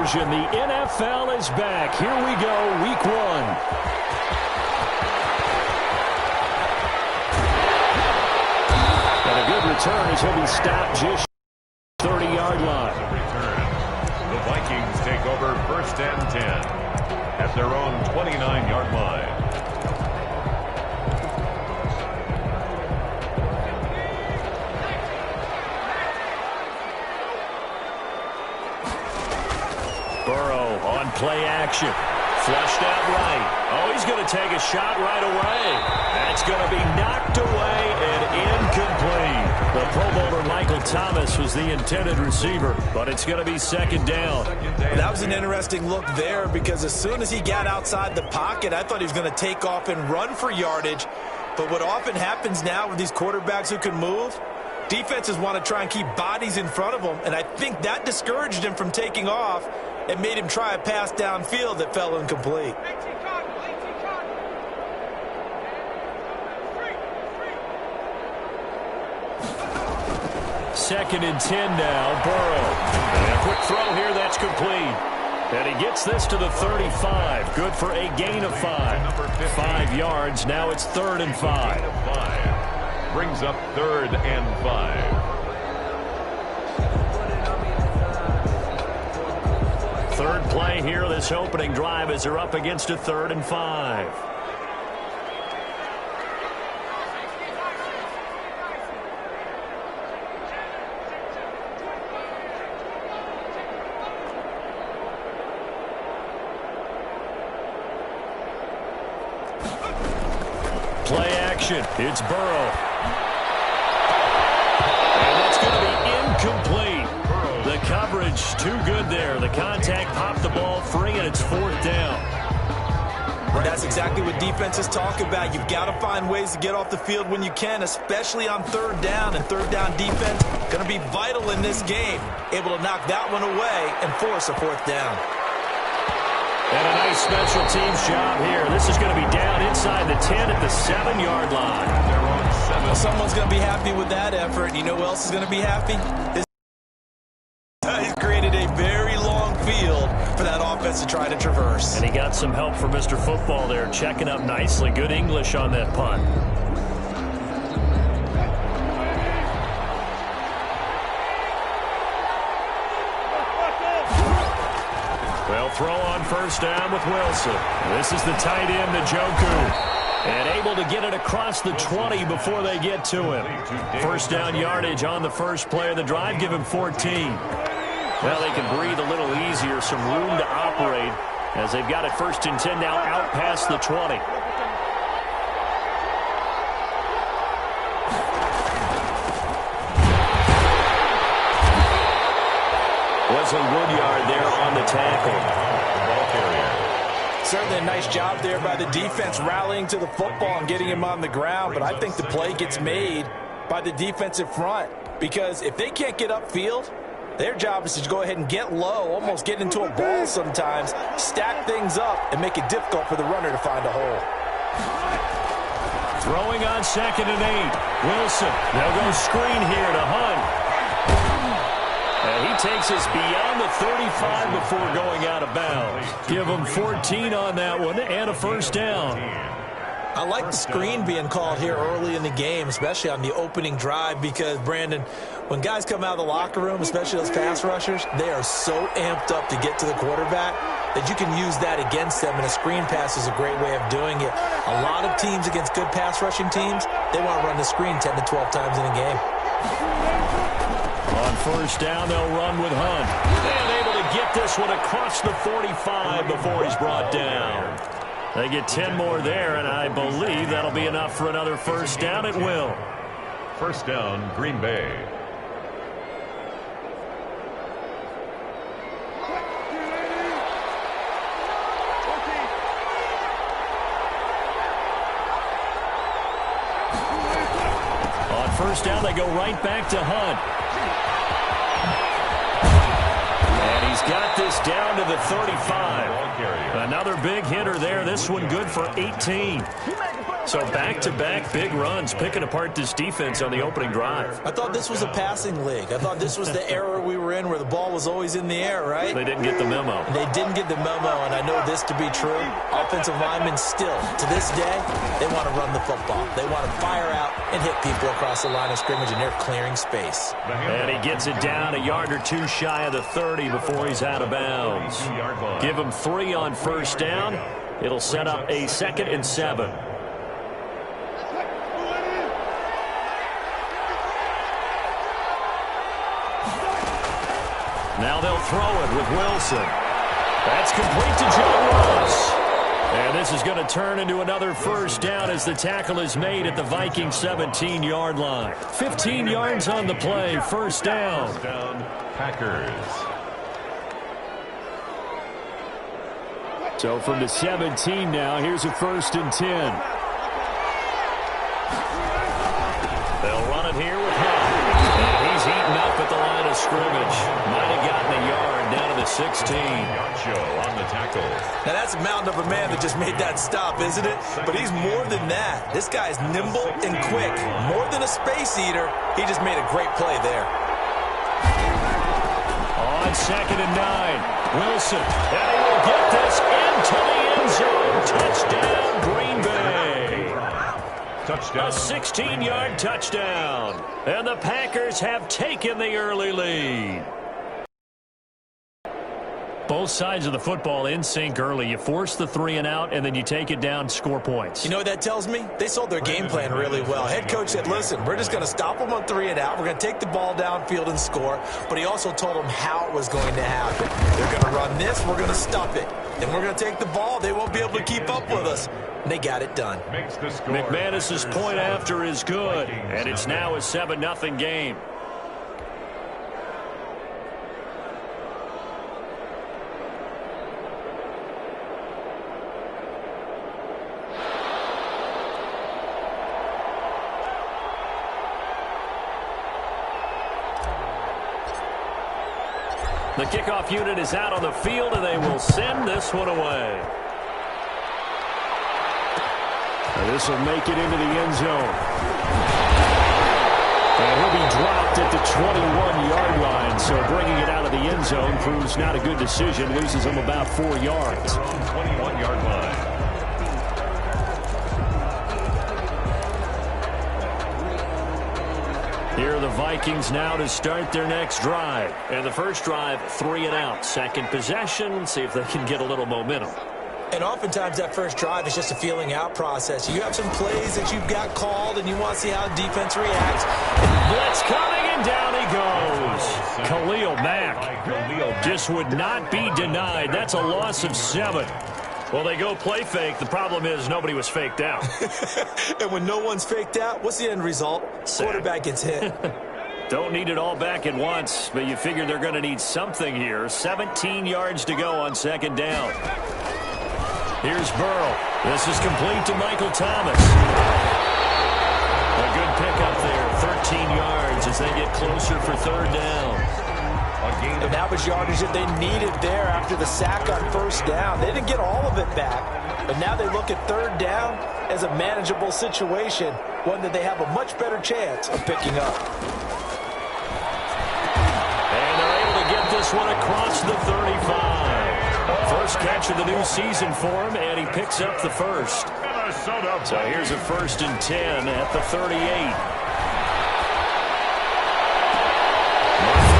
version. The NFL is back. Here we go, week 1. And a good return as he'll be stopped just 30-yard line. The Vikings take over 1st and 10 at their own 29-yard line. Burrow on play action. Flushed out right. Oh, he's going to take a shot right away. That's going to be knocked away and incomplete. The Pro Bowler Michael Thomas was the intended receiver, but it's going to be 2nd down. That was an interesting look there because as soon as he got outside the pocket, I thought he was going to take off and run for yardage. But what often happens now with these quarterbacks who can move, defenses want to try and keep bodies in front of them, and I think that discouraged him from taking off. It made him try a pass downfield that fell incomplete. 2nd and 10 now, Burrow. And a quick throw here, that's complete. And he gets this to the 35. Good for a gain of 5. 5 yards, now it's 3rd and 5. Brings up 3rd and 5. 3rd play here, this opening drive as they're up against a 3rd and 5. Play action, it's Burrow. And that's going to be incomplete. The coverage too good there. The contact popped the ball free, and it's 4th down. That's exactly what defenses talk about. You've got to find ways to get off the field when you can, especially on 3rd down. And 3rd down defense going to be vital in this game. Able to knock that one away and force a 4th down. And a nice special teams job here. This is going to be down inside the 10 at the 7-yard line. Well, someone's going to be happy with that effort. You know who else is going to be happy? He's created a very long field for that offense to try to traverse. And he got some help from Mr. Football there, checking up nicely. Good English on that punt. Well, throw on 1st down with Wilson. This is the tight end, Njoku. And able to get it across the 20 before they get to him. 1st down yardage on the first play of the drive. Give him 14. Well, they can breathe a little easier, some room to operate as they've got it 1st and 10 now out past the 20. Wesley Woodyard there on the tackle. Certainly a nice job there by the defense rallying to the football and getting him on the ground, but I think the play gets made by the defensive front because if they can't get upfield, their job is to go ahead and get low, almost get into a ball sometimes, stack things up, and make it difficult for the runner to find a hole. Throwing on 2nd and 8. Wilson. They'll go screen here to Hunt. And he takes us beyond the 35 before going out of bounds. Give him 14 on that one and a 1st down. I like the screen being called here early in the game, especially on the opening drive, because, Brandon, when guys come out of the locker room, especially those pass rushers, they are so amped up to get to the quarterback that you can use that against them, and a screen pass is a great way of doing it. A lot of teams against good pass rushing teams, they want to run the screen 10 to 12 times in a game. On 1st down, they'll run with Hunt. And able to get this one across the 45 before he's brought down. They get 10 more there, and I believe that'll be enough for another 1st down. It will. 1st down, Green Bay. On 1st down, they go right back to Hunt. And he's got this down to the 35. Another big hitter there. This one good for 18. So back-to-back big runs, picking apart this defense on the opening drive. I thought this was a passing league. I thought this was the era we were in where the ball was always in the air, right? They didn't get the memo. They didn't get the memo, and I know this to be true. Offensive linemen still, to this day, they want to run the football. They want to fire out and hit people across the line of scrimmage, and they're clearing space. And he gets it down a yard or two shy of the 30 before he's out of bounds. Give him 3 on first down. It'll set up a 2nd and 7. Now they'll throw it with Wilson. That's complete to John Ross. And this is going to turn into another first down as the tackle is made at the Vikings 17-yard line. 15 yards on the play, first down. First down, Packers. So from the 17 now, here's a 1st and 10. They'll run it here with Hunt. And he's eaten up at the line of scrimmage. Might have gotten a yard down to the 16. Show on the tackle. Now, that's a mountain of a man that just made that stop, isn't it? But he's more than that. This guy's nimble and quick. More than a space eater, he just made a great play there. On 2nd and 9, Wilson. And he will get this into the end zone. Touchdown, Green Bay. Touchdown. A 16-yard touchdown. And the Packers have taken the early lead. Both sides of the football in sync early. You force the 3 and out, and then you take it down, score points. You know what that tells me? They sold their game plan really well. Head coach said, listen, we're just going to stop them on 3 and out. We're going to take the ball downfield and score. But he also told them how it was going to happen. They're going to run this. We're going to stop it. And we're going to take the ball. They won't be able to keep up with us. And they got it done. McManus's point after is good, and it's now a 7-0 game. The kickoff unit is out on the field, and they will send this one away. This will make it into the end zone. And he'll be dropped at the 21-yard line, so bringing it out of the end zone proves not a good decision. Loses him about 4 yards. 21-yard line. Here are the Vikings now to start their next drive. And the first drive, 3 and out. Second possession, see if they can get a little momentum. And oftentimes that first drive is just a feeling out process. You have some plays that you've got called, and you want to see how defense reacts. Blitz coming, and down he goes. Khalil Mack just would not be denied. That's a loss of 7. Well, they go play fake. The problem is nobody was faked out. And when no one's faked out, what's the end result? Sack. Quarterback gets hit. Don't need it all back at once, but you figure they're going to need something here. 17 yards to go on second down. Here's Burrow. This is complete to Michael Thomas. A good pickup there, 13 yards as they get closer for third down. And that was yardage that they needed there after the sack on first down. They didn't get all of it back, but now they look at third down as a manageable situation, one that they have a much better chance of picking up. And they're able to get this one across the 35. First catch of the new season for him, and he picks up the first. So here's a 1st and 10 at the 38.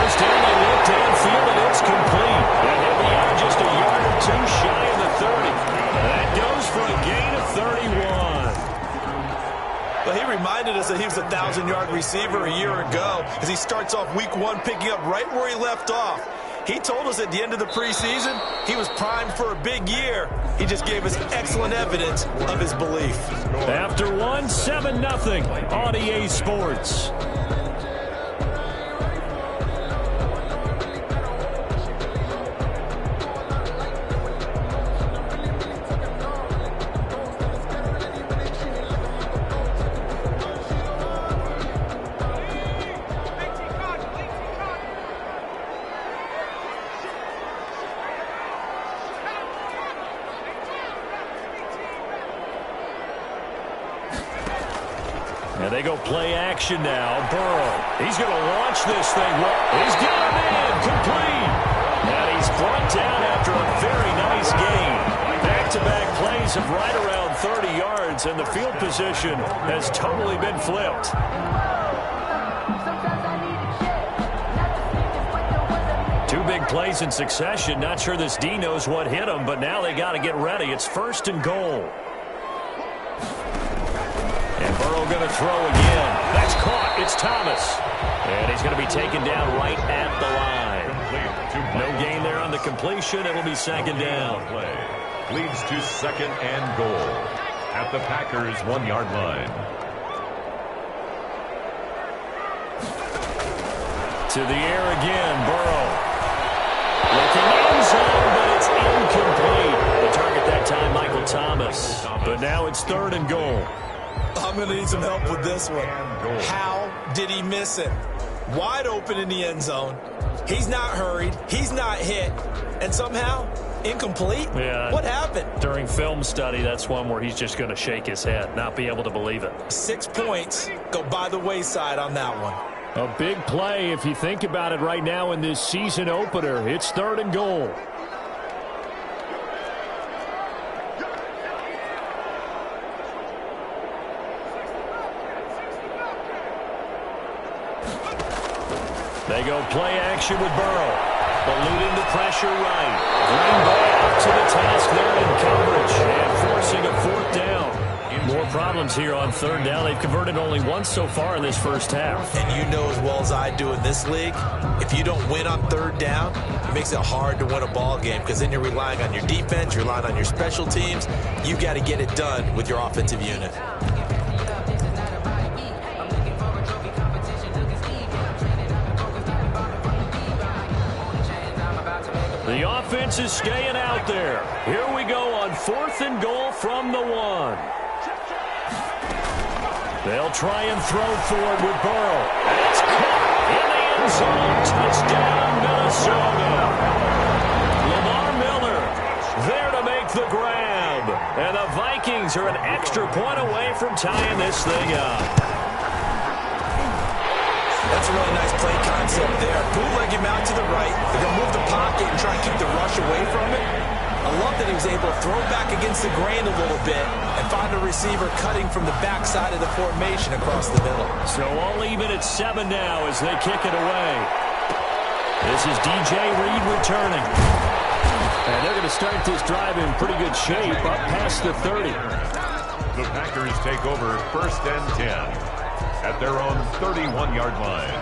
First down, they look downfield, and it's complete. And he'll be out just a yard or 2 shy of the 30. That goes for a gain of 31. Well, he reminded us that he was a 1,000-yard receiver a year ago as he starts off week 1 picking up right where he left off. He told us at the end of the preseason he was primed for a big year. He just gave us excellent evidence of his belief. After one, 7-0 on EA Sports. And they go play action now. Burrow, he's going to launch this thing. He's got him in, complete. And he's brought down after a very nice game. Back-to-back plays of right around 30 yards, and the field position has totally been flipped. Two big plays in succession. Not sure this D knows what hit him, but now they got to get ready. It's 1st and goal. And Burrow going to throw again. That's caught. It's Thomas. And he's going to be taken down right at the line. No gain there on the completion. It'll be 2nd down. Leads to 2nd and goal at the Packers' 1-yard line. To the air again, Burrow. Looking end zone, but it's incomplete. The target that time, Michael Thomas. But now it's 3rd and goal. I'm going to need some help with this one. How did he miss it? Wide open in the end zone. He's not hurried. He's not hit. And somehow, incomplete? Yeah. What happened? During film study, that's one where he's just going to shake his head, not be able to believe it. 6 points go by the wayside on that one. A big play if you think about it right now in this season opener. It's 3rd and goal. They go play action with Burrow. Eluding the pressure right. Green Bay up to the task there in coverage and forcing a 4th down. More problems here on 3rd down. They've converted only once so far in this first half. And you know as well as I do in this league, if you don't win on 3rd down, it makes it hard to win a ball game because then you're relying on your defense, you're relying on your special teams. You got to get it done with your offensive unit. The offense is staying out there. Here we go on 4th and goal from the 1. They'll try and throw for it with Burrow. It's caught in the end zone. Touchdown, Minnesota. Lamar Miller there to make the grab. And the Vikings are an extra point away from tying this thing up. That's a really nice play concept there. Bootleg him out to the right. They're going to move the pocket and try and keep the rush away from it. I love that he was able to throw back against the grain a little bit and find a receiver cutting from the backside of the formation across the middle. So all even at 7 now as they kick it away. This is DJ Reed returning. And they're going to start this drive in pretty good shape up past the 30. The Packers take over 1st and 10 at their own 31-yard line.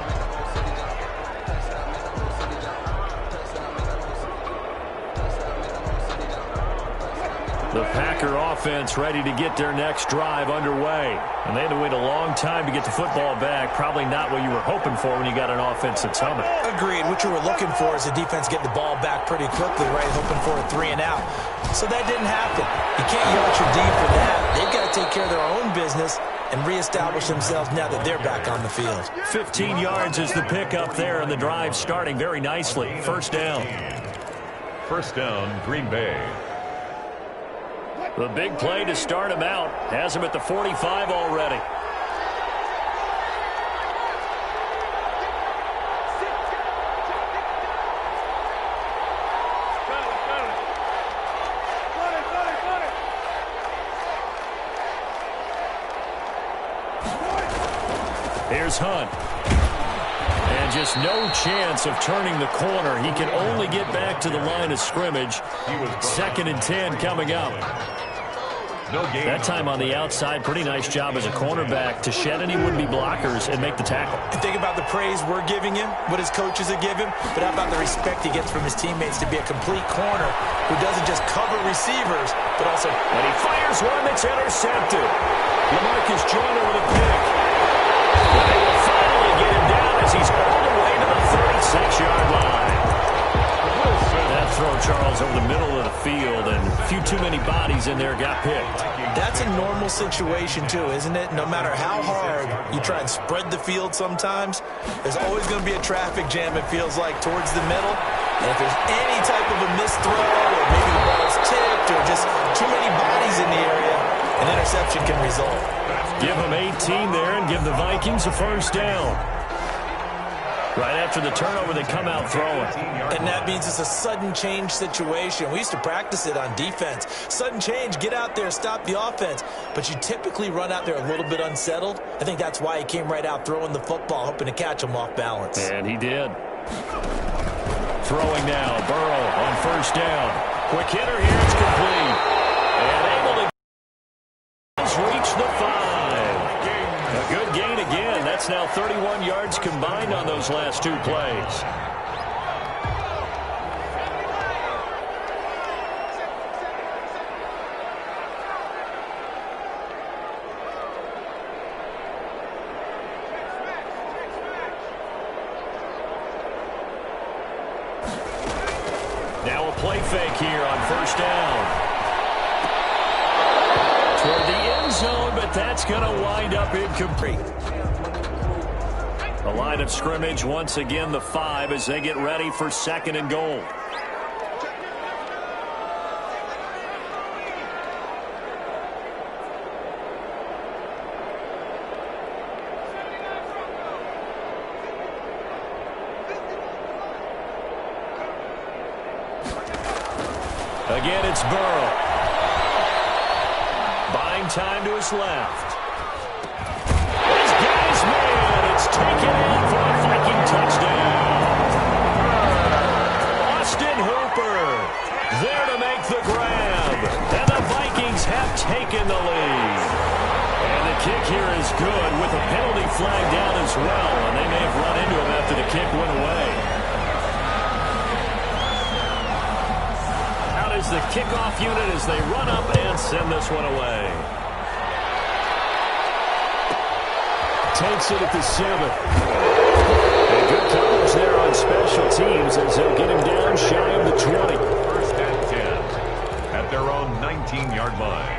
The Packer offense ready to get their next drive underway. And they had to wait a long time to get the football back. Probably not what you were hoping for when you got an offense that's humming. Agreed. What you were looking for is the defense getting the ball back pretty quickly, right? Hoping for a 3 and out. So that didn't happen. You can't yell at your D for that. They've got to take care of their own business and reestablish themselves now that they're back on the field. 15 yards is the pickup there, and the drive starting very nicely. 1st down. 1st down, Green Bay. The big play to start him out. Has him at the 45 already. Here's Hunt. And just no chance of turning the corner. He can only get back to the line of scrimmage. 2nd and 10 coming up. That time on the outside, pretty nice job as a cornerback to shed any would-be blockers and make the tackle. And think about the praise we're giving him, what his coaches are giving, but how about the respect he gets from his teammates to be a complete corner who doesn't just cover receivers, but also... And he fires one that's intercepted. LaMarcus Joyner with a pick. And they will finally get him down as he's all the way to the 36-yard line. That throw, Charles, over the middle of the field, and a few too many bodies in there got picked. That's a normal situation, too, isn't it? No matter how hard you try and spread the field sometimes, there's always going to be a traffic jam, it feels like, towards the middle. And if there's any type of a missed throw, or maybe the ball's tipped, or just too many bodies in the area, an interception can result. Give him 8 18 there and give the Vikings a first down. Right after the turnover, they come out throwing. And that means it's a sudden change situation. We used to practice it on defense. Sudden change, get out there, stop the offense. But you typically run out there a little bit unsettled. I think that's why he came right out throwing the football, hoping to catch him off balance. And he did. Throwing now, Burrow on first down. Quick hitter here, it's complete. And able to reach the 5. A good gain again. That's now 31 yards combined on those last 2 plays. Now a play fake here on first down. Toward the end zone, but that's going to wind up incomplete. The line of scrimmage, once again, the 5 as they get ready for 2nd and goal. Again, it's Burrow. Buying time to his left. This guy's man. It's taken in for a Viking touchdown. Austin Hooper there to make the grab. And the Vikings have taken the lead. And the kick here is good with a penalty flag down as well. And they may have run into him after the kick went away. The kickoff unit as they run up and send this one away. Takes it at the 7. And good coverage there on special teams as they'll get him down shy of the 20. First and 10 at their own 19-yard line.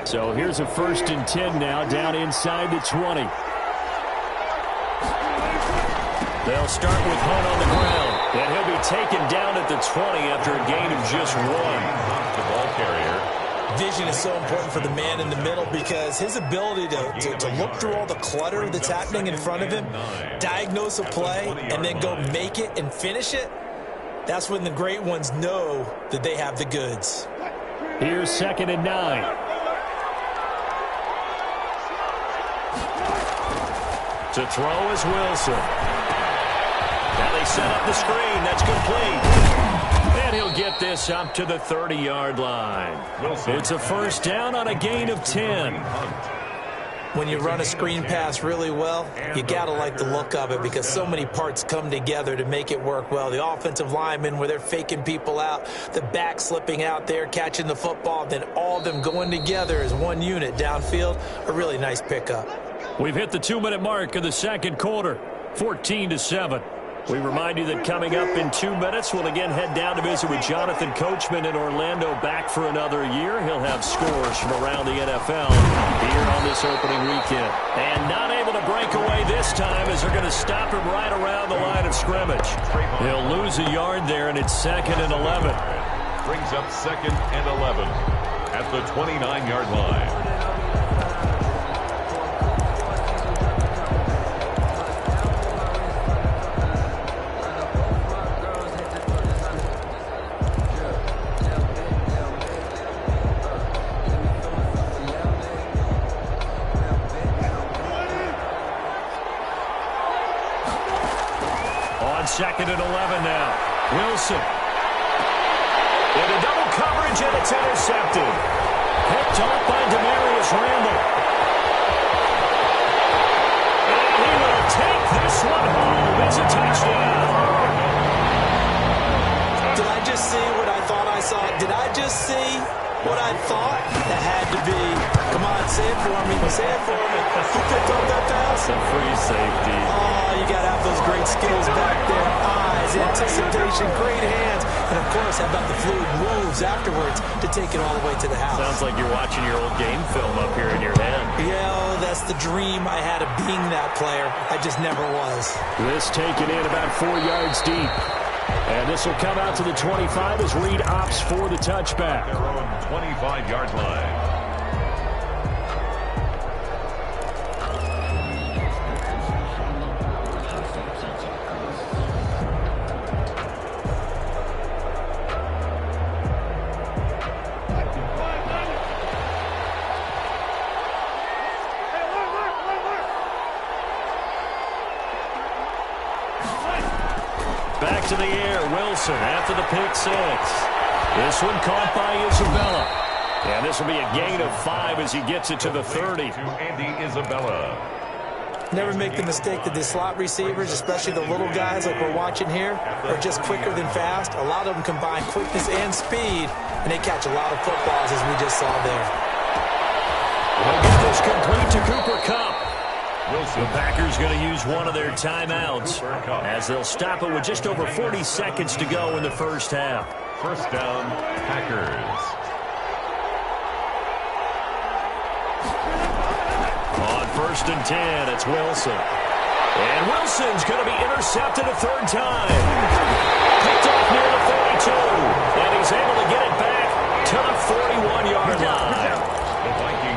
So here's a 1st and 10 now down inside the 20. They'll start with Hunt on the ground, and he'll be taken down at the 20 after a gain of just 1. The ball carrier. Vision is so important for the man in the middle because his ability to look through all the clutter that's happening in front of him, diagnose a play, and then go make it and finish it, that's when the great ones know that they have the goods. Here's 2nd and 9. To throw is Wilson. Now they set up the screen. That's complete. And he'll get this up to the 30-yard line. It's a first down on a gain of 10. When you run a screen pass really well, you got to like the look of it because so many parts come together to make it work well. The offensive linemen where they're faking people out, the back slipping out there, catching the football, then all of them going together as one unit downfield, a really nice pickup. We've hit the 2-minute mark of the 2nd quarter, 14-7. We remind you that coming up in 2 minutes, we'll again head down to visit with Jonathan Coachman in Orlando, back for another year. He'll have scores from around the NFL here on this opening weekend. And not able to break away this time as they're going to stop him right around the line of scrimmage. He'll lose a yard there, and it's 2nd and 11. Brings up 2nd and 11 at the 29-yard line. On 2nd and 11 now. Wilson. Into double coverage, and it's intercepted. Picked off by Demarius Randall. And he will take this one home. It's a touchdown. Did I just see what I thought I saw? Did I just see what I thought? That had to be. Come on, say it for me. Say it for me. Who picked up that pass? A free safety. Oh, you got to have those great skills back there. Eyes, anticipation, great hands. And, of course, how about the fluid moves afterwards to take it all the way to the house? Sounds like you're watching your old game film up here in your head. Yeah, oh, that's the dream I had of being that player. I just never was. This taken in about 4 yards deep. And this will come out to the 25 as Reed opts for the touchback. Their own 25-yard line. Back to the air, Wilson after the pick six. This one caught by Isabella. And this will be a gain of 5 as he gets it to the 30. To Andy Isabella. Never make the mistake that the slot receivers, especially the little guys like we're watching here, are just quicker than fast. A lot of them combine quickness and speed, and they catch a lot of footballs as we just saw there. We'll get this complete to Cooper Kupp. The Packers going to use one of their timeouts as they'll stop it with just over 40 seconds to go in the first half. First down, Packers. On 1st and 10, it's Wilson. And Wilson's going to be intercepted a third time. Picked off near the 32. And he's able to get it back to the 41-yard line.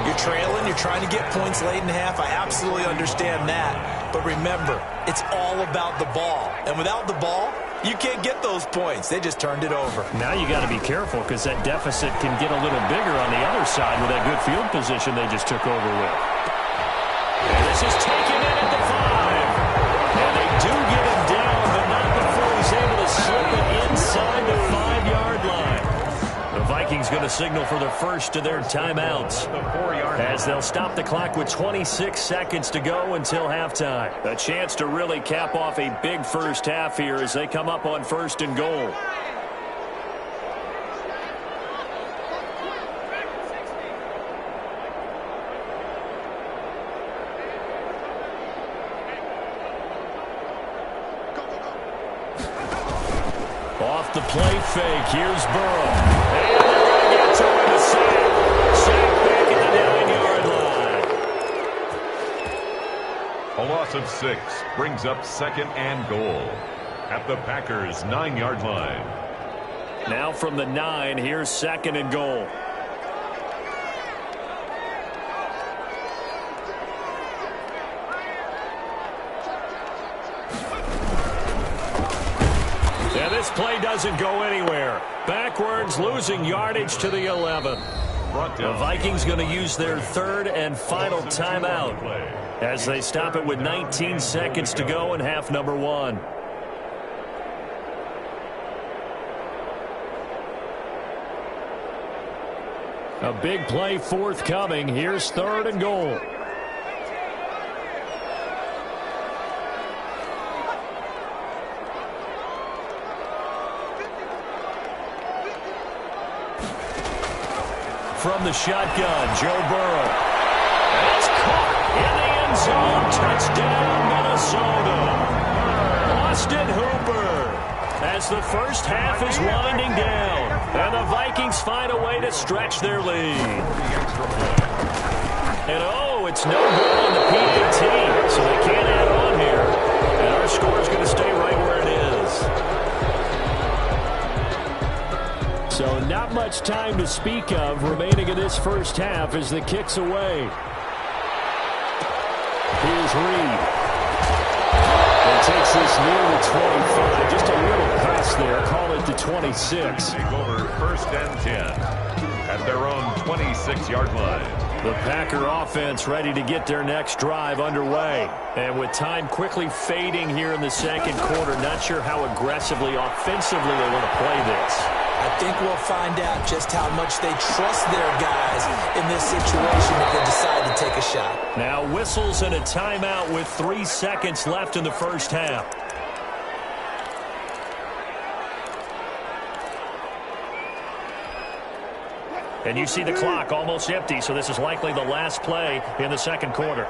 You're trailing, you're trying to get points late in half. I absolutely understand that. But remember, it's all about the ball. And without the ball, you can't get those points. They just turned it over. Now you got to be careful because that deficit can get a little bigger on the other side with that good field position they just took over with. And this is taken in at the 5. And they do get him down, but not before he's able to slip it inside the 5-yard line. The Vikings going to signal for the first of their timeouts as they'll stop the clock with 26 seconds to go until halftime. A chance to really cap off a big first half here as they come up on 1st and goal. Off the play fake, here's Burrow. And they're going to get to him, a sack. Sack back at the 9-yard line. A loss of 6 brings up 2nd and goal at the Packers' 9-yard line. Now from the 9, here's 2nd and goal. Yeah, this play doesn't go anywhere. Backwards, losing yardage to the 11. The Vikings going to use their 3rd and final timeout as they stop it with 19 seconds to go in half number 1. A big play forthcoming. Here's 3rd and goal. From the shotgun, Joe Burrow. That's caught in the end zone. Touchdown, Minnesota. Austin Hooper as the first half is winding down. And the Vikings find a way to stretch their lead. And oh, it's no good on the PAT, so they can't add on here. And our score is going to stay right where it is. So not much time to speak of remaining in this first half as the kick's away. Here's Reed. And takes this near the 25. Just a little pass there. Call it the 26. Take over 1st and 10 at their own 26-yard line. The Packer offense ready to get their next drive underway. And with time quickly fading here in the second quarter, not sure how aggressively, offensively they want to play this. I think we'll find out just how much they trust their guys in this situation if they decide to take a shot. Now whistles and a timeout with 3 seconds left in the first half. And you see the clock almost empty, so this is likely the last play in the second quarter.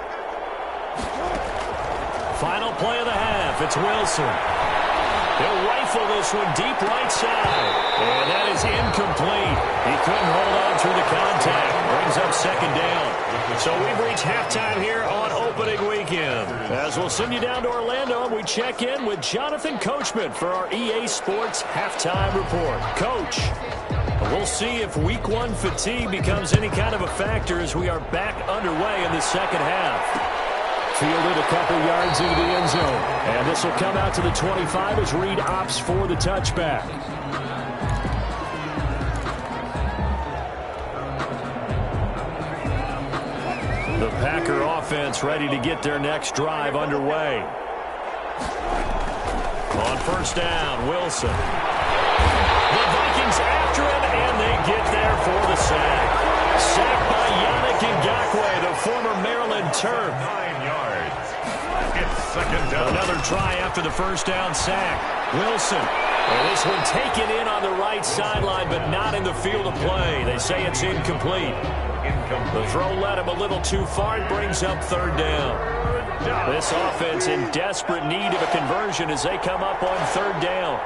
Final play of the half, it's Wilson. He'll rifle this one deep right side. And that is incomplete. He couldn't hold on through the contact. Brings up second down. So we've reached halftime here on opening weekend. As we'll send you down to Orlando, and we check in with Jonathan Coachman for our EA Sports Halftime Report. Coach, we'll see if Week 1 fatigue becomes any kind of a factor as we are back underway in the second half. Fielded a couple yards into the end zone. And this will come out to the 25 as Reed opts for the touchback. The Packer offense ready to get their next drive underway. On first down, Wilson. The Vikings after him, and they get there for the sack. Sacked by Yannick Ngakoue, the former Maryland Terp. 9 yards. It's second down. Another try after the first down sack. Wilson. And this one taken in on the right sideline, but not in the field of play. They say it's incomplete. The throw led him a little too far. It brings up third down. This offense in desperate need of a conversion as they come up on third down.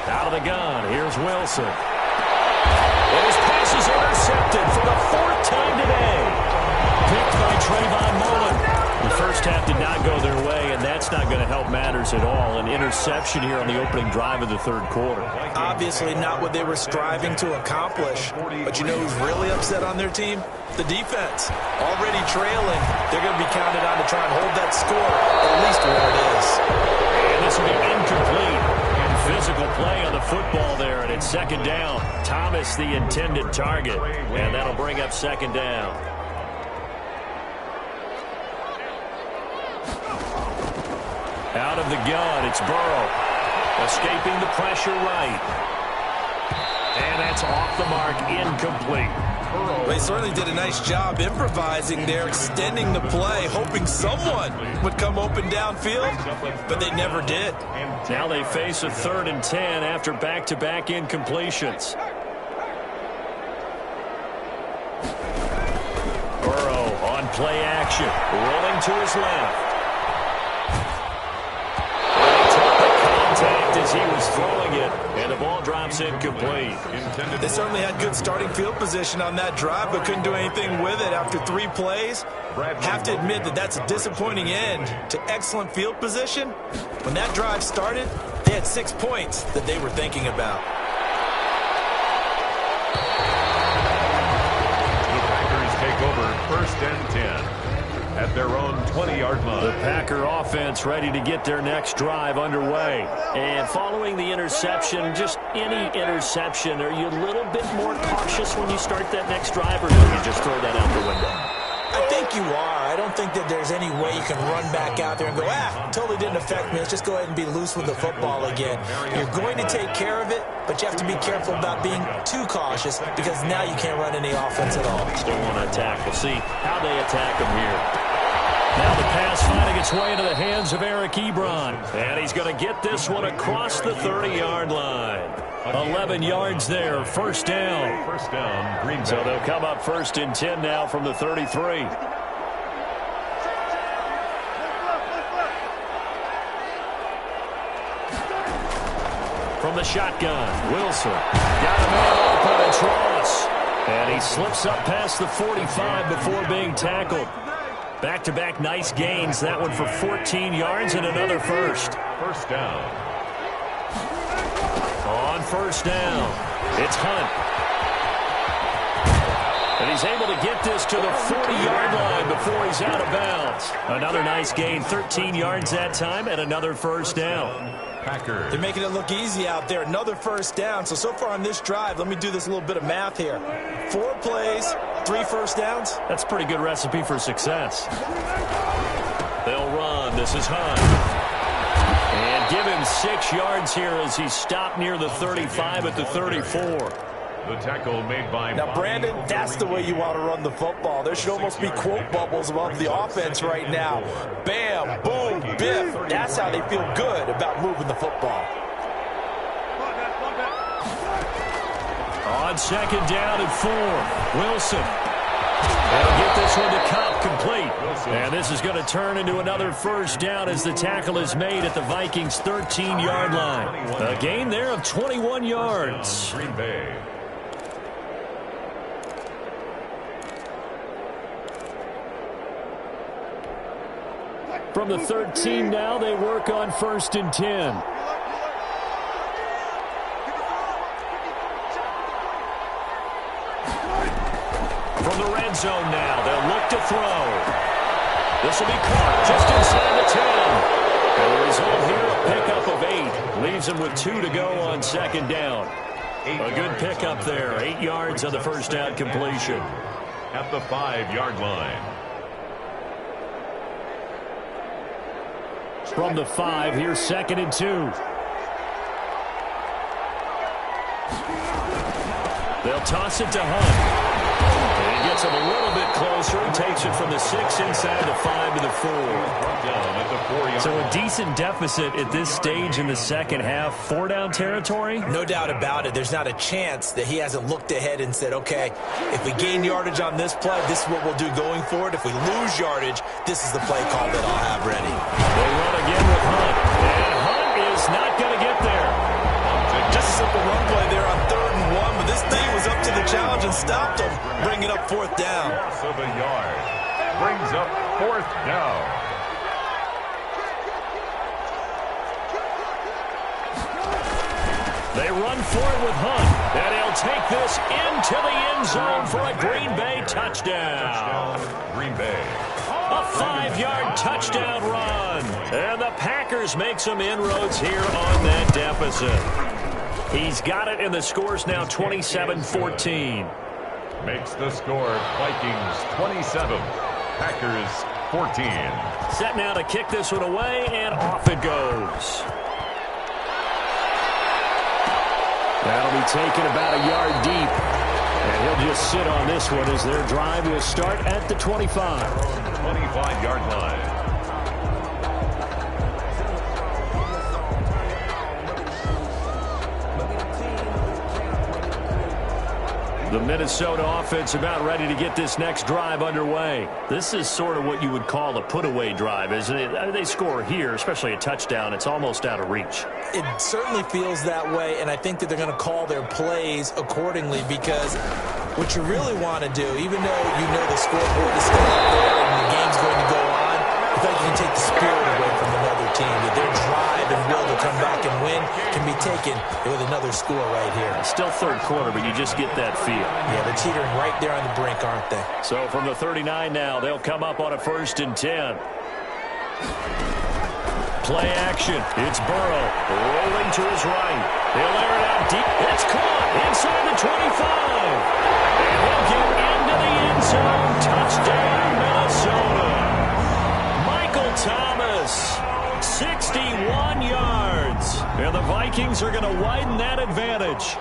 Out of the gun, here's Wilson. And his pass is intercepted for the 4th time today. Picked by Trayvon Mullen. The first half did not go their way, and that's not going to help matters at all. An interception here on the opening drive of the third quarter. Obviously not what they were striving to accomplish. But you know who's really upset on their team? The defense. Already trailing. They're going to be counted on to try and hold that score, at least where it is. And this will be incomplete. Physical play on the football there, and it's second down. Thomas the intended target, and that'll bring up second down. Out of the gun, it's Burrow. Escaping the pressure right. And that's off the mark, incomplete. They certainly did a nice job improvising there, extending the play, hoping someone would come open downfield, but they never did. Now they face a 3rd and 10 after back-to-back incompletions. Burrow on play action, rolling to his left. As he was throwing it, and the ball drops incomplete. They certainly had good starting field position on that drive, but couldn't do anything with it after 3 plays. Have to admit that that's a disappointing end to excellent field position. When that drive started, they had 6 points that they were thinking about. The Packers take over 1st and 10. At their own 20-yard line. The Packer offense ready to get their next drive underway. And following the interception, just any interception, are you a little bit more cautious when you start that next drive, or do you just throw that out the window? I think you are. I don't think that there's any way you can run back out there and go, totally didn't affect me. Let's just go ahead and be loose with the football again. You're going to take care of it, but you have to be careful about being too cautious because now you can't run any offense at all. Still want to attack. We'll see how they attack them here. Now the pass finding its way into the hands of Eric Ebron. And he's going to get this one across the 30-yard line. 11 yards there, first down. First down, Green Bay. So they'll come up 1st and 10 now from the 33. From the shotgun, Wilson. Got a man open, it's Ross. And he slips up past the 45 before being tackled. Back-to-back nice gains. That one for 14 yards and another first. First down. On first down, it's Hunt. And he's able to get this to the 40-yard line before he's out of bounds. Another nice gain, 13 yards that time, and another first down. Packers. They're making it look easy out there. Another first down. So far on this drive, let me do this little bit of math here. 4 plays, 3 first downs. That's a pretty good recipe for success. They'll run. This is Hunt. And give him 6 yards here as he's stopped near the 35 at the 34. The tackle made by... Now, Brandon, that's the way you want to run the football. There should almost be quote bubbles above the offense right now. Bam, boom, biff. That's how they feel good about moving the football. On second down and 4, Wilson. They'll get this one to Cup, complete. And this is going to turn into another first down as the tackle is made at the Vikings' 13-yard line. A gain there of 21 yards. Green Bay. From the 13 now, they work on 1st and 10. From the red zone now, they'll look to throw. This will be caught just inside the 10. And the result here, a pickup of 8. Leaves them with 2 to go on 2nd down. A good pickup there. 8 yards on the first down completion. At the 5-yard line. From the 5, here's 2nd and 2. They'll toss it to Hunt. And he gets him a little bit closer. He takes it from the 6 inside the 5 to the 4. So a decent deficit at this stage in the second half. 4-down territory? No doubt about it. There's not a chance that he hasn't looked ahead and said, okay, if we gain yardage on this play, this is what we'll do going forward. If we lose yardage, this is the play call that I'll have ready. They run again with Hunt. And Hunt is not going to get there. Just a simple run play there on 3rd and 1, but this D was up to the challenge and stopped him, bringing up 4th down. Loss of a yard. Brings up 4th down. They run for it with Hunt, and he'll take this into the end zone for a Green Bay touchdown. Green Bay. A 5-yard touchdown run. And the Packers make some inroads here on that deficit. He's got it, and the score's now 27-14. Makes the score Vikings 27, Packers 14. Set now to kick this one away, and off it goes. That'll be taken about a yard deep. And he'll just sit on this one as their drive will start at the 25. 25-yard line. The Minnesota offense about ready to get this next drive underway. This is sort of what you would call a put-away drive, isn't it? They score here, especially a touchdown. It's almost out of reach. It certainly feels that way, and I think that they're going to call their plays accordingly because what you really want to do, even though you know the scoreboard is still up there and the game's going to go on, I think you can take the spirit away from another team. That their drive and will to come back and win can be taken with another score right here. Still 3rd quarter, but you just get that feel. Yeah, they're teetering right there on the brink, aren't they? So from the 39 now, they'll come up on a 1st and 10. Play action. It's Burrow rolling to his right. He'll air it out deep. It's caught inside the 25. And he'll get into the end zone. Touchdown, Minnesota. Michael Thomas, 61 yards. And the Vikings are going to widen that advantage.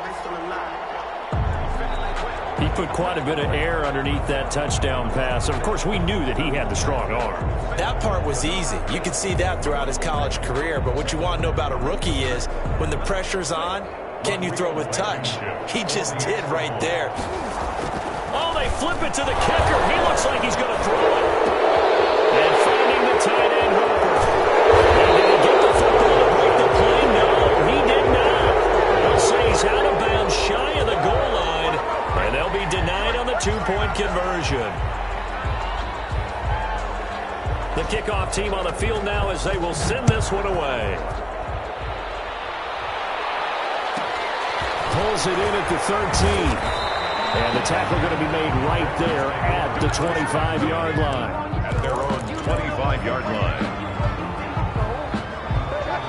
He put quite a bit of air underneath that touchdown pass. Of course, we knew that he had the strong arm. That part was easy. You could see that throughout his college career. But what you want to know about a rookie is when the pressure's on, can you throw with touch? He just did right there. Oh, they flip it to the kicker. He looks like he's going to throw it. And finding the tight end Hooper. And did he get the football to break the play? No, he did not. They'll say he's out of bounds, shy of the goal line. And they'll be denied on the 2-point conversion. The kickoff team on the field now as they will send this one away. Pulls it in at the 13. And the tackle going to be made right there at the 25-yard line. At their own 25-yard line.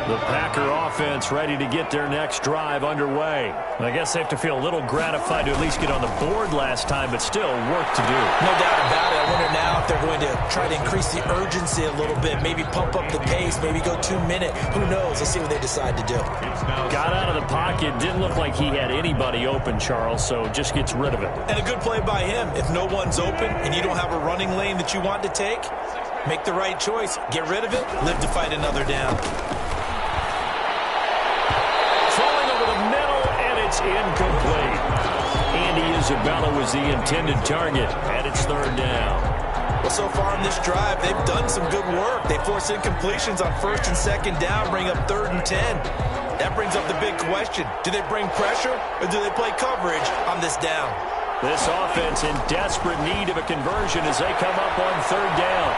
The Packer offense ready to get their next drive underway. I guess they have to feel a little gratified to at least get on the board last time, but still work to do. No doubt about it. I wonder now if they're going to try to increase the urgency a little bit, maybe pump up the pace, maybe go 2-minute. Who knows? Let's see what they decide to do. Got out of the pocket. Didn't look like he had anybody open, Charles, so just gets rid of it. And a good play by him. If no one's open and you don't have a running lane that you want to take, make the right choice. Get rid of it. Live to fight another down. It's incomplete. Andy Isabella was the intended target, and it's 3rd down. Well, so far in this drive, they've done some good work. They forced incompletions on 1st and 2nd down, bring up 3rd and 10. That brings up the big question. Do they bring pressure or do they play coverage on this down? This offense in desperate need of a conversion as they come up on 3rd down.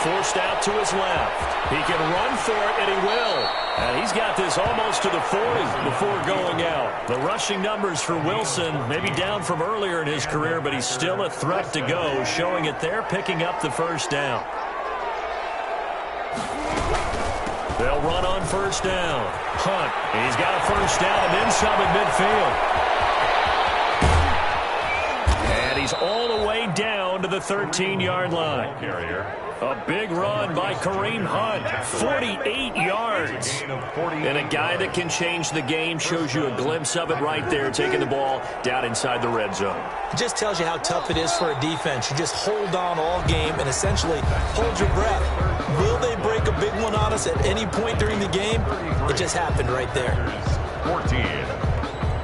Forced out to his left. He can run for it, and he will. And he's got this almost to the 40 before going out. The rushing numbers for Wilson, maybe down from earlier in his career, but he's still a threat to go, showing it there, picking up the 1st down. They'll run on 1st down. Hunt, he's got a 1st down and then some at midfield. And he's all the way down to the 13-yard line. A big run by Kareem Hunt, 48 yards. And a guy that can change the game, shows you a glimpse of it right there, taking the ball down inside the red zone. It just tells you how tough it is for a defense. You just hold on all game and essentially hold your breath. Will they break a big one on us at any point during the game? It just happened right there. 14.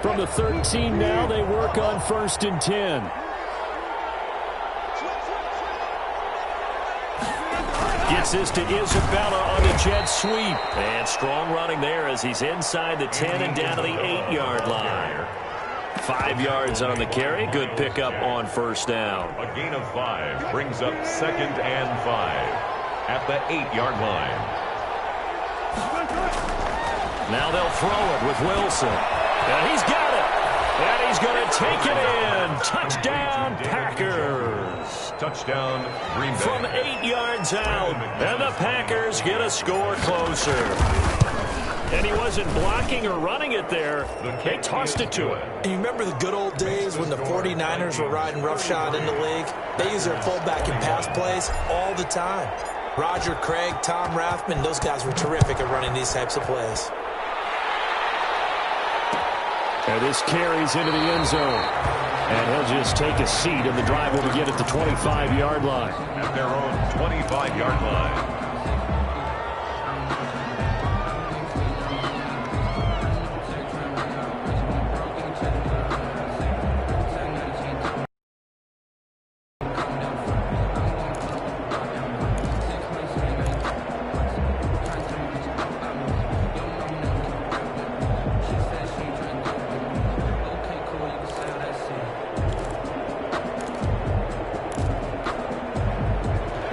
From the 13 now, they work on 1st and 10. Gets this to Isabella on the jet sweep. And strong running there as he's inside the 10 and down to the 8-yard line. 5 yards on the carry. Good pickup on 1st down. A gain of 5 brings up 2nd and 5 at the 8-yard line. Now they'll throw it with Wilson. And he's got it. And he's going to take it in. Touchdown, Packers. Touchdown, Green Bay. From 8 yards out. And the Packers get a score closer. And he wasn't blocking or running it there. They tossed it to him. And you remember the good old days when the 49ers were riding roughshod in the league? They used their fullback in pass plays all the time. Roger Craig, Tom Rathman, those guys were terrific at running these types of plays. And this carries into the end zone. And he'll just take a seat, and the drive will begin at the 25-yard line. At their own 25-yard line.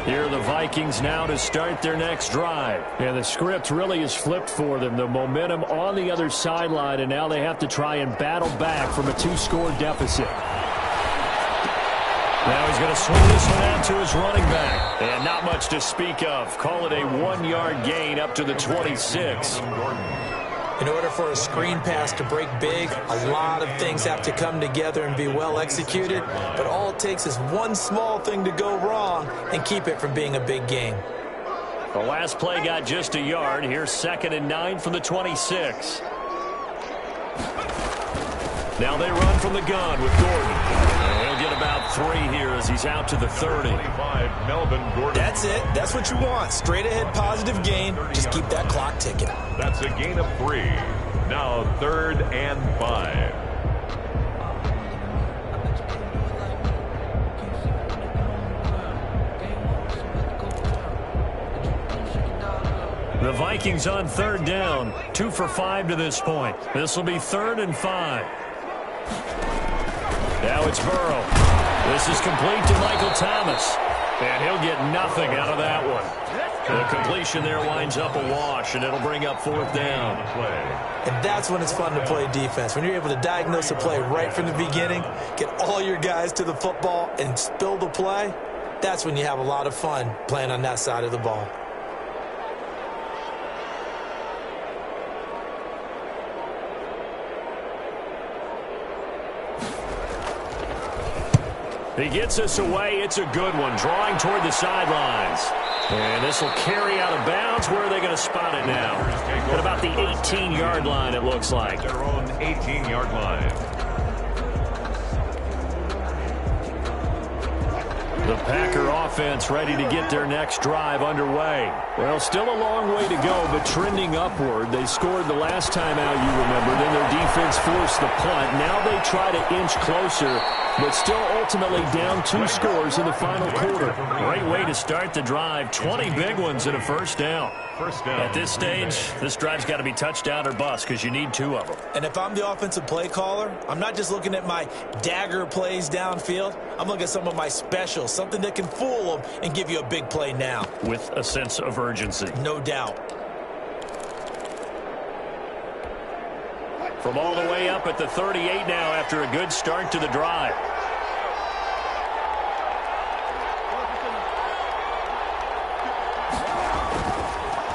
Here are the Vikings now to start their next drive. And the script really is flipped for them. The momentum on the other sideline, and now they have to try and battle back from a 2-score deficit. Now he's going to swing this one out to his running back. And not much to speak of. Call it a 1-yard gain up to the 26. In order for a screen pass to break big, a lot of things have to come together and be well executed. But all it takes is one small thing to go wrong and keep it from being a big game. The last play got just a yard. Here's 2nd and 9 from the 26. Now they run from the gun with Gordon. And he'll get about 3 here as he's out to the 30. Melvin Gordon. That's it. That's what you want. Straight ahead positive gain. Just keep that clock ticking. That's a gain of 3. Now 3rd and 5. The Vikings on 3rd down. 2 for 5 to this point. This will be 3rd and 5. Now it's Burrow. This is complete to Michael Thomas. And he'll get nothing out of that one. The completion there winds up a wash, and it'll bring up 4th down. And that's when it's fun to play defense. When you're able to diagnose a play right from the beginning, get all your guys to the football, and spill the play, that's when you have a lot of fun playing on that side of the ball. He gets us away. It's a good one. Drawing toward the sidelines. And this will carry out of bounds. Where are they going to spot it now? At about the 18-yard line, it looks like. Their own 18-yard line. The Packer offense ready to get their next drive underway. Well, still a long way to go, but trending upward. They scored the last time out, you remember. Then their defense forced the punt. Now they try to inch closer, but still ultimately down 2 scores in the final quarter. Great way to start the drive. 20 big ones and a first down. At this stage, this drive's got to be touchdown or bust because you need 2 of them. And if I'm the offensive play caller, I'm not just looking at my dagger plays downfield. I'm looking at some of my specials, something that can fool them and give you a big play now. With a sense of urgency. No doubt. From all the way up at the 38 now after a good start to the drive.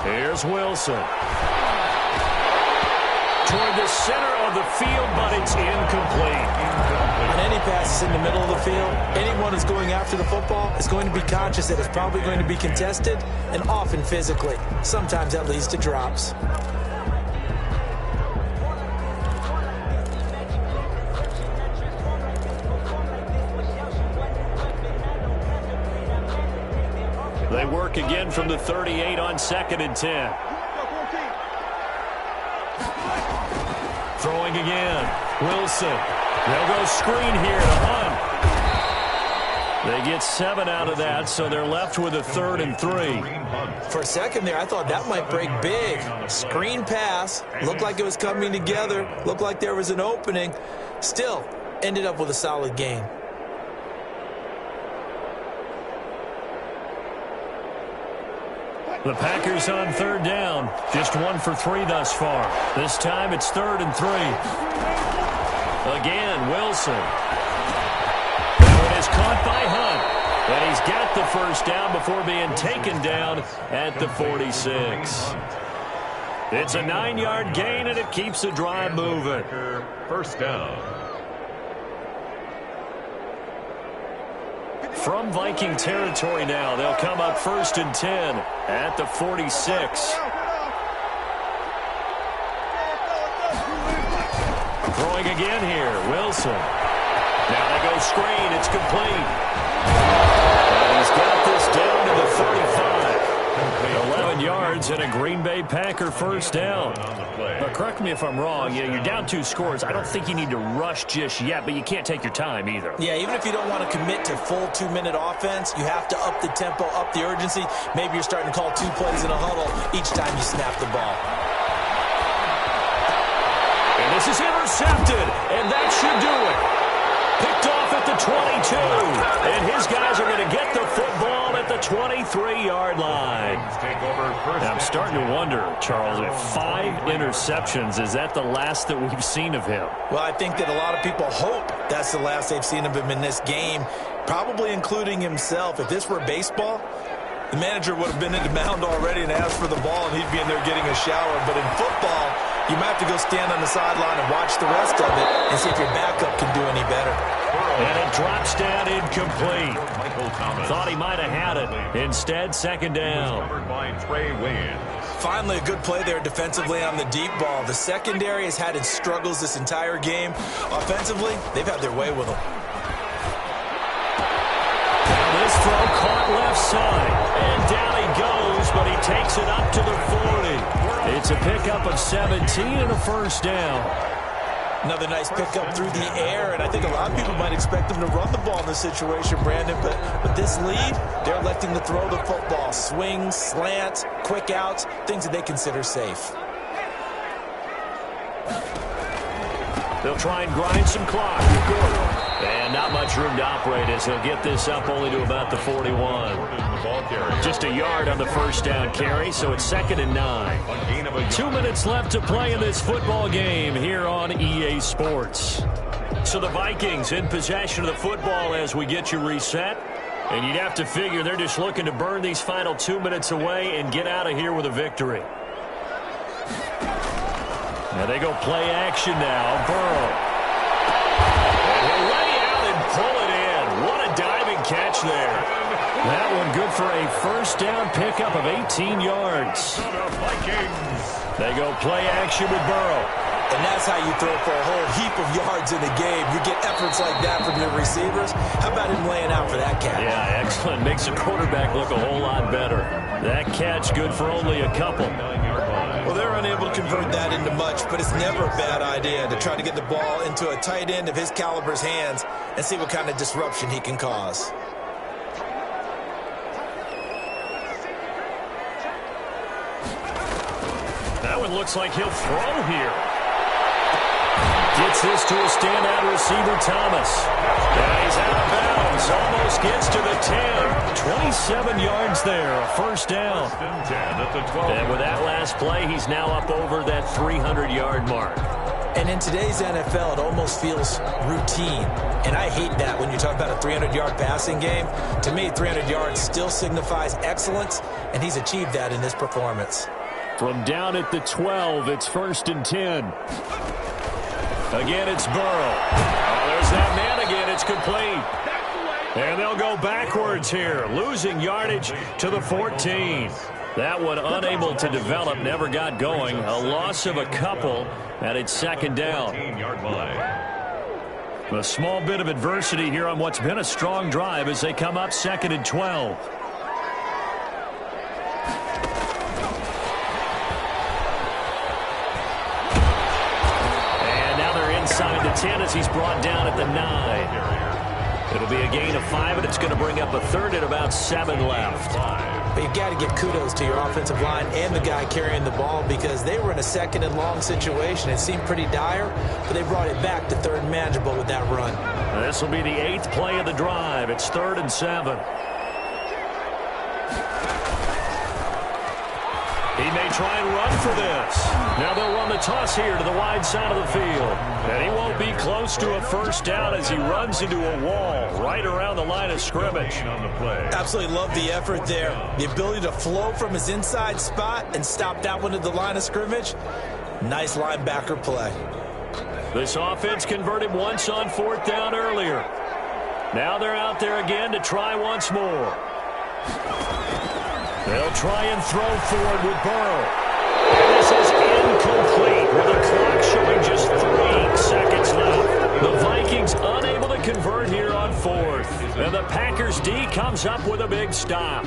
Here's Wilson. Toward the center of the field, but it's incomplete. On any passes in the middle of the field, anyone who's going after the football is going to be conscious that it's probably going to be contested, and often physically. Sometimes that leads to drops. They work again from the 38 on 2nd and 10. Throwing again. Wilson. They'll go screen here to Hunt. They get 7 out of that, so they're left with a 3rd and 3. For a second there, I thought that might break big. Screen pass. Looked like it was coming together. Looked like there was an opening. Still, ended up with a solid gain. The Packers on 3rd down. Just 1 for 3 thus far. This time it's 3rd and 3. Again, Wilson. That one is caught by Hunt. And he's got the first down before being taken down at the 46. It's a 9-yard gain, and it keeps the drive moving. First down. From Viking territory now, they'll come up 1st and 10 at the 46. Throwing again here, Wilson. Now they go screen, it's complete. And he's got this down to the 35. 11 yards and a Green Bay Packer first down. But correct me if I'm wrong, you're down 2 scores. I don't think you need to rush just yet, but you can't take your time either. Yeah, even if you don't want to commit to full 2-minute offense, you have to up the tempo, up the urgency. Maybe you're starting to call 2 plays in a huddle each time you snap the ball. And this is intercepted, and that should do it. Picked off at the 22, and his guys are going to get the football at the 23-yard line. I'm starting to wonder, Charles, if 5 interceptions, is that the last that we've seen of him? Well, I think that a lot of people hope that's the last they've seen of him in this game, probably including himself. If this were baseball, the manager would have been in the mound already and asked for the ball, and he'd be in there getting a shower. But in football, you might have to go stand on the sideline and watch the rest of it and see if your backup can do any better. And it drops down incomplete. Thought he might have had it. Instead, 2nd down. Finally, a good play there defensively on the deep ball. The secondary has had its struggles this entire game. Offensively, they've had their way with them. Now this throw caught left side. And down he goes, but he takes it up to the 40. It's a pickup of 17 and a first down. Another nice pickup through the air, and I think a lot of people might expect them to run the ball in this situation, Brandon, but with this lead, they're electing to throw the football. Swings, slants, quick outs, things that they consider safe. They'll try and grind some clock. And not much room to operate as he'll get this up only to about the 41. Just a yard on the first down carry, so it's 2nd and 9. 2 minutes left to play in this football game here on EA Sports. So the Vikings in possession of the football as we get you reset. And you'd have to figure they're just looking to burn these final 2 minutes away and get out of here with a victory. Now they go play action now. Burrow. And he'll lay out and pull it in. What a diving catch there. That one good for a first down pickup of 18 yards. They go play action with Burrow. And that's how you throw for a whole heap of yards in the game. You get efforts like that from your receivers. How about him laying out for that catch? Yeah, excellent. Makes the quarterback look a whole lot better. That catch good for only a couple. Well, they're unable to convert that into much, but it's never a bad idea to try to get the ball into a tight end of his caliber's hands and see what kind of disruption he can cause. That one looks like he'll throw here. Gets this to a standout receiver, Thomas. And he's out of bounds. Almost gets to the 10. 27 yards there. A first down. And with that last play, he's now up over that 300-yard mark. And in today's NFL, it almost feels routine. And I hate that when you talk about a 300-yard passing game. To me, 300 yards still signifies excellence, and he's achieved that in this performance. From down at the 12, it's 1st and 10. Again, it's Burrow. Oh, there's that man again. It's complete. And they'll go backwards here, losing yardage to the 14. That one unable to develop, never got going. A loss of a couple, and it's 2nd down. A small bit of adversity here on what's been a strong drive as they come up 2nd and 12. Inside the 10 as he's brought down at the 9. It'll be a gain of 5, and it's going to bring up a 3rd at about 7 left. But you've got to give kudos to your offensive line and the guy carrying the ball because they were in a 2nd and long situation. It seemed pretty dire, but they brought it back to 3rd and manageable with that run. This will be the 8th play of the drive. It's 3rd and 7. He may try and run for this. Now they'll run the toss here to the wide side of the field. And he won't be close to a first down as he runs into a wall right around the line of scrimmage. Absolutely love the effort there. The ability to flow from his inside spot and stop that one at the line of scrimmage. Nice linebacker play. This offense converted once on 4th down earlier. Now they're out there again to try once more. They'll try and throw forward with Burrow. And this is incomplete with the clock showing just 3 seconds left. The Vikings unable to convert here on 4th. And the Packers D comes up with a big stop.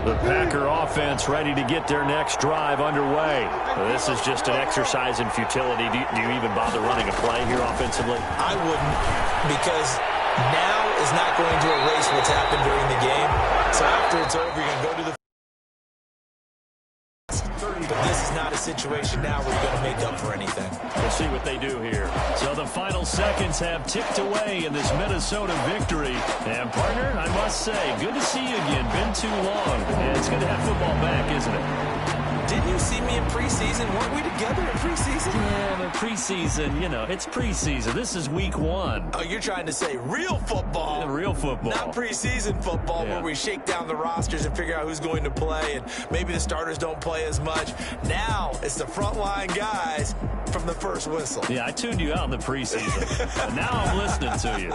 The Packer offense ready to get their next drive underway. This is just an exercise in futility. Do you even bother running a play here offensively? I wouldn't, because now is not going to erase what's happened during the game. So after it's over, you're going to go to the... But this is not a situation now where you're going to make up for anything. We'll see what they do here. So the final seconds have ticked away in this Minnesota victory. And, partner, I must say, good to see you again. Been too long. And it's good to have football back, isn't it? Didn't you see me in preseason? Weren't we together in preseason? Yeah, but preseason, you know, it's preseason. This is week 1. Oh, you're trying to say real football. Yeah, real football. Not preseason football where we shake down the rosters and figure out who's going to play, and maybe the starters don't play as much. Now it's the frontline guys from the first whistle. Yeah, I tuned you out in the preseason. But now I'm listening to you.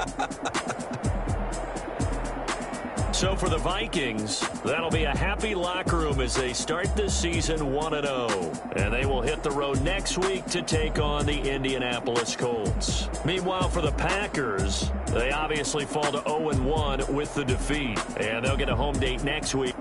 So for the Vikings, that'll be a happy locker room as they start this season 1-0. And they will hit the road next week to take on the Indianapolis Colts. Meanwhile, for the Packers, they obviously fall to 0-1 with the defeat. And they'll get a home date next week.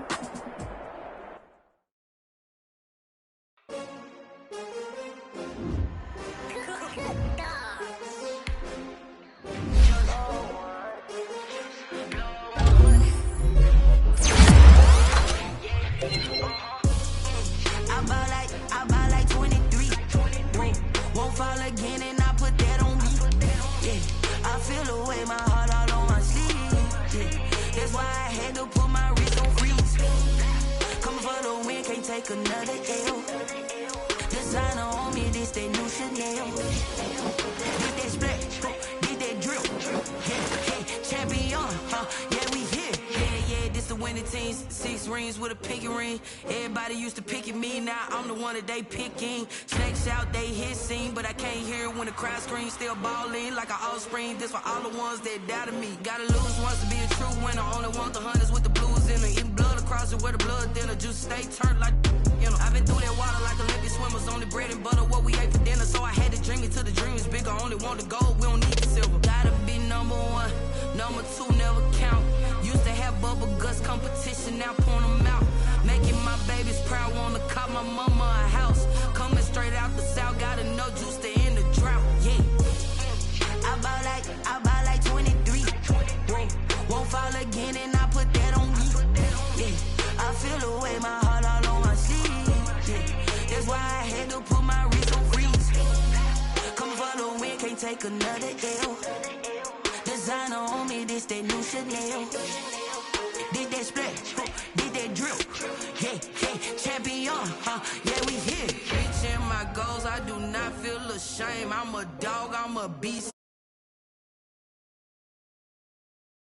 Another L. Designer on me, this that new Chanel. Get that split, get that drip. Hey, champion, yeah, we here. Yeah, this the winning team, 6 rings. screens with a pinky ring. Everybody used to pick at me, now I'm the one that they picking. Snakes out, they hissing, but I can't hear it when the crowd screams. Still balling like an offspring. This for all the ones that doubted me. Gotta lose once to be a true winner. Only want the hunters with the blues in it. Eating blood across it where the blood thinner. Juice stay turned like, you know. I've been through that water like Olympic swimmers. Only bread and butter what we ate for dinner. So I had to dream it till the dream is bigger. Only want the gold, we don't need the silver. Gotta be number one, number two never count. Used to have bubble guts competition, now point them out. Making my babies proud, wanna cop my mama a house. Coming straight out the south, gotta know juice to end the drought. Yeah, I bought like 23. Whoa, won't fall again, and I put that on me. Yeah, I feel the way, my heart all on my sleeve. Yeah, that's why I had to put my wrist on freeze. Come for the win, can't take another L. Designer on me, this that new Chanel. Did that split, did that drill. Yeah, champion, yeah, we here. Reaching my goals, I do not feel ashamed. I'm a dog, I'm a beast.